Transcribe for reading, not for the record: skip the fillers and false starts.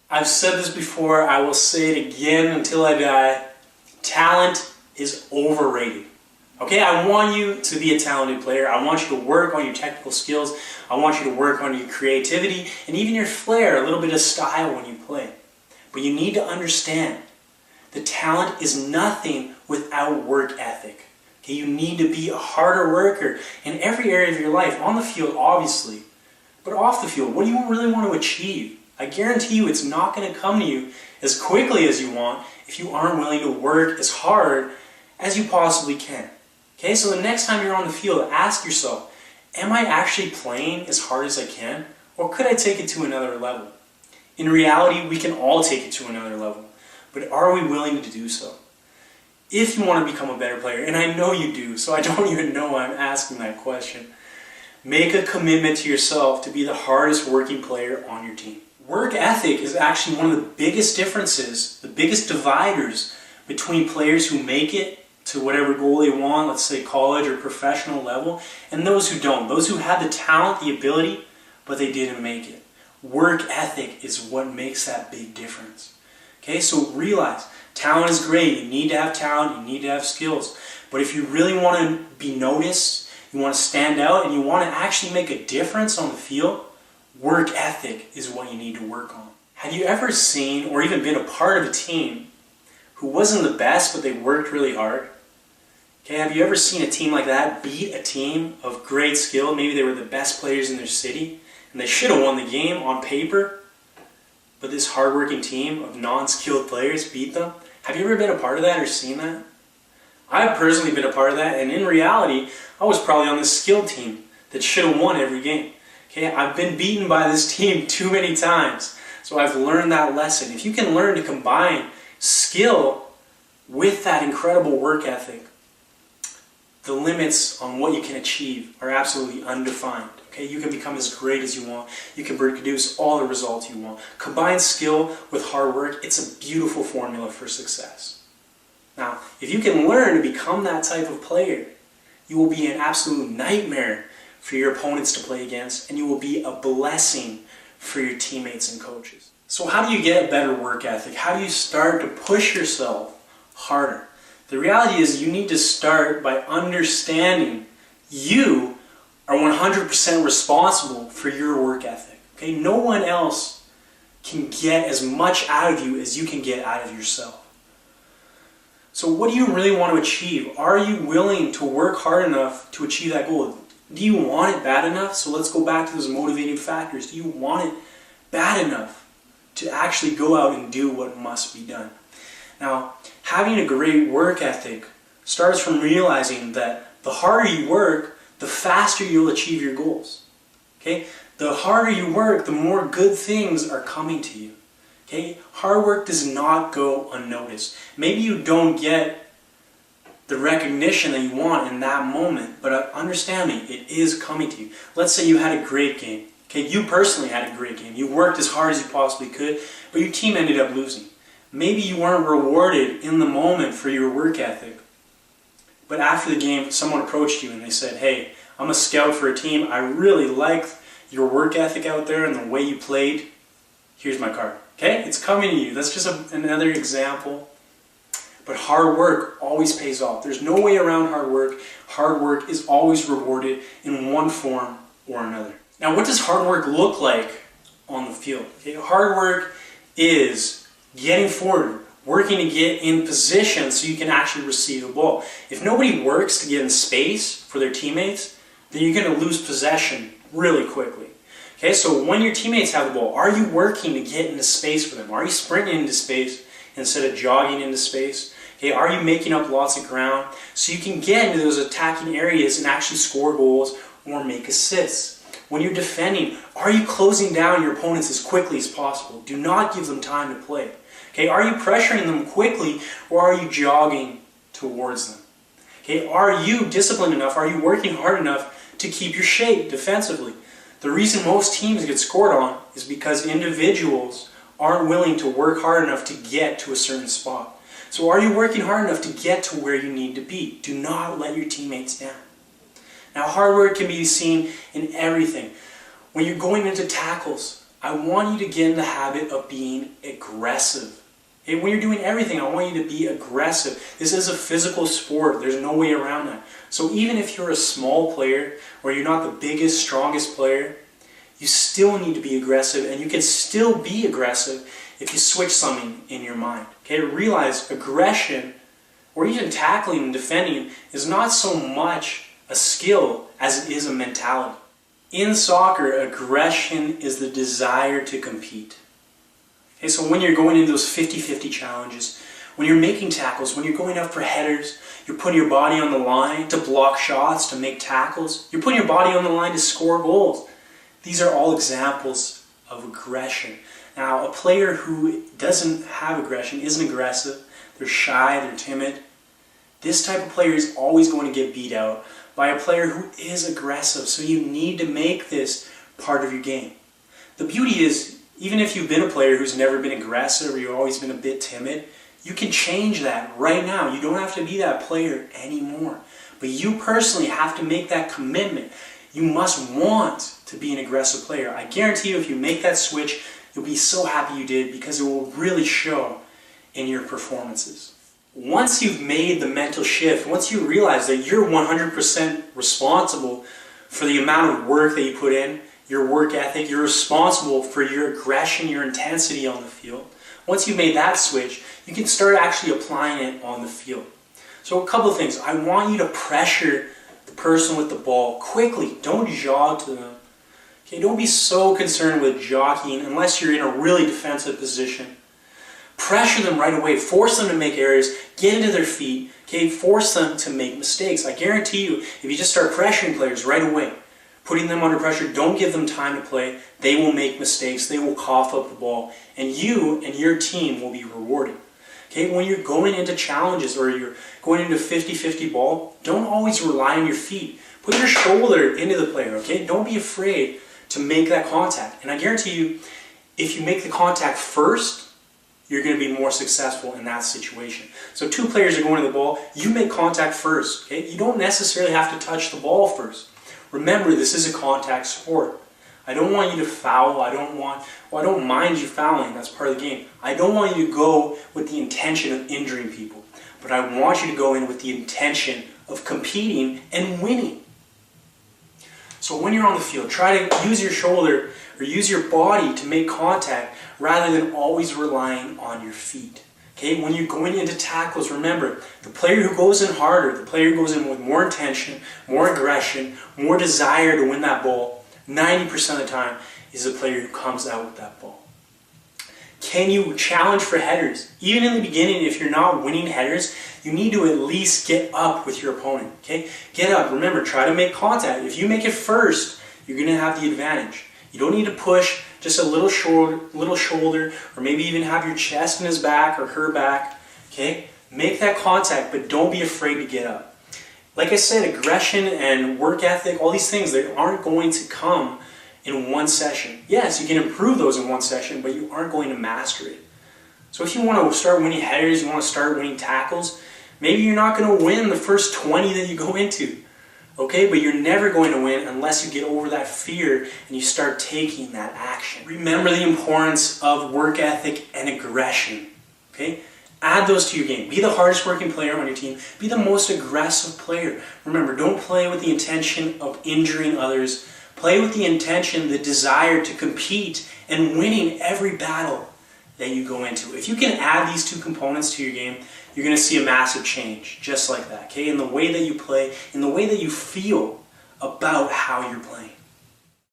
I've said this before, I will say it again until I die. Talent is overrated. Okay, I want you to be a talented player. I want you to work on your technical skills. I want you to work on your creativity and even your flair, a little bit of style when you play. But you need to understand the talent is nothing without work ethic. Okay, you need to be a harder worker in every area of your life, on the field obviously, but off the field. What do you really want to achieve? I guarantee you it's not going to come to you as quickly as you want if you aren't willing to work as hard as you possibly can. Okay, so the next time you're on the field, ask yourself, am I actually playing as hard as I can, or could I take it to another level? In reality, we can all take it to another level, but are we willing to do so? If you want to become a better player, and I know you do, so I don't even know why I'm asking that question, make a commitment to yourself to be the hardest working player on your team. Work ethic is actually one of the biggest differences, the biggest dividers between players who make it to whatever goal they want, let's say college or professional level, and those who don't. Those who have the talent, the ability, but they didn't make it. Work ethic is what makes that big difference. Okay, so realize, talent is great. You need to have talent, you need to have skills. But if you really want to be noticed, you want to stand out, and you want to actually make a difference on the field, work ethic is what you need to work on. Have you ever seen or even been a part of a team who wasn't the best, but they worked really hard? Okay, have you ever seen a team like that beat a team of great skill? Maybe they were the best players in their city, and they should have won the game on paper, but this hardworking team of non-skilled players beat them? Have you ever been a part of that or seen that? I've personally been a part of that, and in reality, I was probably on the skilled team that should have won every game. Okay, I've been beaten by this team too many times, so I've learned that lesson. If you can learn to combine skill with that incredible work ethic, the limits on what you can achieve are absolutely undefined. Okay, you can become as great as you want. You can produce all the results you want. Combine skill with hard work. It's a beautiful formula for success. Now, if you can learn to become that type of player, you will be an absolute nightmare for your opponents to play against, and you will be a blessing for your teammates and coaches. So how do you get a better work ethic? How do you start to push yourself harder? The reality is you need to start by understanding you are 100% responsible for your work ethic. Okay? No one else can get as much out of you as you can get out of yourself. So what do you really want to achieve? Are you willing to work hard enough to achieve that goal? Do you want it bad enough? So let's go back to those motivating factors. Do you want it bad enough to actually go out and do what must be done? Now, having a great work ethic starts from realizing that the harder you work, the faster you'll achieve your goals. Okay? The harder you work, the more good things are coming to you. Okay? Hard work does not go unnoticed. Maybe you don't get the recognition that you want in that moment, but understand me, it is coming to you. Let's say you had a great game. Okay, you personally had a great game. You worked as hard as you possibly could, but your team ended up losing. Maybe you weren't rewarded in the moment for your work ethic, but after the game, someone approached you and they said, hey, I'm a scout for a team. I really like your work ethic out there and the way you played. Here's my card. Okay, it's coming to you. That's just another example. But hard work always pays off. There's no way around hard work. Hard work is always rewarded in one form or another. Now, what does hard work look like on the field? Okay, hard work is getting forward, working to get in position so you can actually receive the ball. If nobody works to get in space for their teammates, then you're going to lose possession really quickly. Okay, so when your teammates have the ball, are you working to get into space for them? Are you sprinting into space instead of jogging into space? Okay, are you making up lots of ground so you can get into those attacking areas and actually score goals or make assists? When you're defending, are you closing down your opponents as quickly as possible? Do not give them time to play. Okay, are you pressuring them quickly or are you jogging towards them? Okay, are you disciplined enough? Are you working hard enough to keep your shape defensively? The reason most teams get scored on is because individuals aren't willing to work hard enough to get to a certain spot. So are you working hard enough to get to where you need to be? Do not let your teammates down. Now, hard work can be seen in everything. When you're going into tackles, I want you to get in the habit of being aggressive. Okay? When you're doing everything, I want you to be aggressive. This is a physical sport. There's no way around that. So even if you're a small player or you're not the biggest, strongest player, you still need to be aggressive, and you can still be aggressive if you switch something in your mind. Okay? Realize aggression, or even tackling and defending, is not so much a skill as it is a mentality. In soccer, aggression is the desire to compete. Okay, so when you're going into those 50-50 challenges, when you're making tackles, when you're going up for headers, you're putting your body on the line to block shots, to make tackles, you're putting your body on the line to score goals. These are all examples of aggression. Now, a player who doesn't have aggression, isn't aggressive, they're shy, they're timid, this type of player is always going to get beat out by a player who is aggressive. So you need to make this part of your game. The beauty is, even if you've been a player who's never been aggressive or you've always been a bit timid, you can change that right now. You don't have to be that player anymore. But you personally have to make that commitment. You must want to be an aggressive player. I guarantee you, if you make that switch, you'll be so happy you did, because it will really show in your performances. Once you've made the mental shift, once you realize that you're 100% responsible for the amount of work that you put in, your work ethic, you're responsible for your aggression, your intensity on the field. Once you've made that switch, you can start actually applying it on the field. So a couple of things. I want you to pressure the person with the ball quickly. Don't jog to them. Okay, don't be so concerned with jockeying unless you're in a really defensive position. Pressure them right away. Force them to make errors. Get into their feet. Okay, force them to make mistakes. I guarantee you, if you just start pressuring players right away, putting them under pressure, don't give them time to play, they will make mistakes. They will cough up the ball. And you and your team will be rewarded. Okay, when you're going into challenges or you're going into 50-50 ball, don't always rely on your feet. Put your shoulder into the player, okay? Don't be afraid to make that contact. And I guarantee you, if you make the contact first, you're going to be more successful in that situation. So two players are going to the ball, you make contact first, okay? You don't necessarily have to touch the ball first. Remember, this is a contact sport. I don't want you to foul. I don't mind you fouling. That's part of the game. I don't want you to go with the intention of injuring people. But I want you to go in with the intention of competing and winning. So when you're on the field, try to use your shoulder or use your body to make contact rather than always relying on your feet. Okay, when you're going into tackles, remember, the player who goes in harder, the player who goes in with more intention, more aggression, more desire to win that ball, 90% of the time is the player who comes out with that ball. Can you challenge for headers? Even in the beginning, if you're not winning headers, you need to at least get up with your opponent. Okay, get up. Remember, try to make contact. If you make it first, you're going to have the advantage. You don't need to push just a little shoulder, or maybe even have your chest in his back or her back. Okay, make that contact, but don't be afraid to get up. Like I said, aggression and work ethic, all these things, they aren't going to come in one session. Yes, you can improve those in one session, but you aren't going to master it. So if you want to start winning headers, you want to start winning tackles, maybe you're not going to win the first 20 that you go into. Okay, but you're never going to win unless you get over that fear and you start taking that action. Remember the importance of work ethic and aggression. Okay? Add those to your game. Be the hardest working player on your team. Be the most aggressive player. Remember, don't play with the intention of injuring others. Play with the intention, the desire to compete and winning every battle that you go into. If you can add these two components to your game, you're going to see a massive change, just like that, okay? In the way that you play, in the way that you feel about how you're playing.